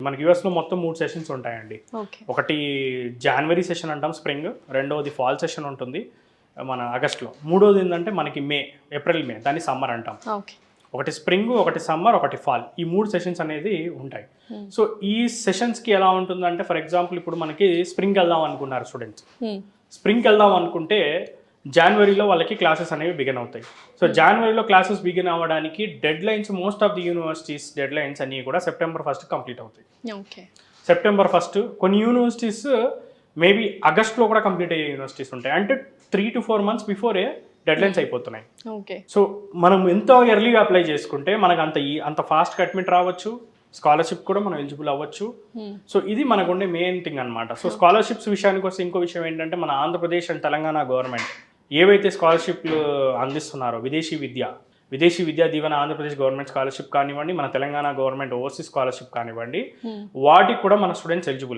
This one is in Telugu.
మనకి యూఎస్లో మొత్తం 3 సెషన్స్ ఉంటాయండి. ఒకటి జనవరి సెషన్ అంటాం స్ప్రింగ్, రెండవది ఫాల్ సెషన్ ఉంటుంది మన ఆగస్ట్లో, మూడోది ఏంటంటే మనకి ఏప్రిల్ మే దాన్ని సమ్మర్ అంటాం. ఒకటి స్ప్రింగ్, ఒకటి సమ్మర్, ఒకటి ఫాల్, ఈ 3 సెషన్స్ అనేది ఉంటాయి. సో ఈ సెషన్స్కి ఎలా ఉంటుందంటే, ఫర్ ఎగ్జాంపుల్ ఇప్పుడు మనకి స్ప్రింగ్ వెళ్దాం అనుకున్నారు స్టూడెంట్స్, స్ప్రింగ్కి వెళ్దాం అనుకుంటే జనవరిలో వాళ్ళకి క్లాసెస్ అనేవి బిగిన్ అవుతాయి. సో జనవరిలో క్లాసెస్ బిగిన్ అవ్వడానికి dead lines, most of the universities dead lines అన్నీ కూడా సెప్టెంబర్ 1 కంప్లీట్ అవుతాయి. సెప్టెంబర్ 1, కొన్ని యూనివర్సిటీస్ మేబీ ఆగస్ట్లో కూడా కంప్లీట్ అయ్యే యూనివర్సిటీస్ ఉంటాయి. అంటే 3 to 4 months before dead lines అయిపోతున్నాయి. సో మనం ఎంతో ఎర్లీగా అప్లై చేసుకుంటే మనకు అంత ఫాస్ట్గా అడ్మిట్ రావచ్చు, స్కాలర్షిప్ కూడా మనం ఎలిజిబుల్ అవ్వచ్చు. సో ఇది మనకు ఉండే మెయిన్ థింగ్ అనమాట. సో స్కాలర్షిప్స్ విషయానికి వస్తే ఇంకో విషయం ఏంటంటే, మన ఆంధ్రప్రదేశ్ అండ్ తెలంగాణ గవర్నమెంట్ ఏవైతే స్కాలర్షిప్లు అందిస్తున్నారో, విదేశీ విద్యా దీవెన ఆంధ్రప్రదేశ్ గవర్నమెంట్ స్కాలర్షిప్ కానివ్వండి, మన తెలంగాణ గవర్నమెంట్ ఓవర్సీస్ స్కాలర్షిప్ కానివ్వండి, వాటికి కూడా మన స్టూడెంట్స్ ఎలిజిబుల్ అండి.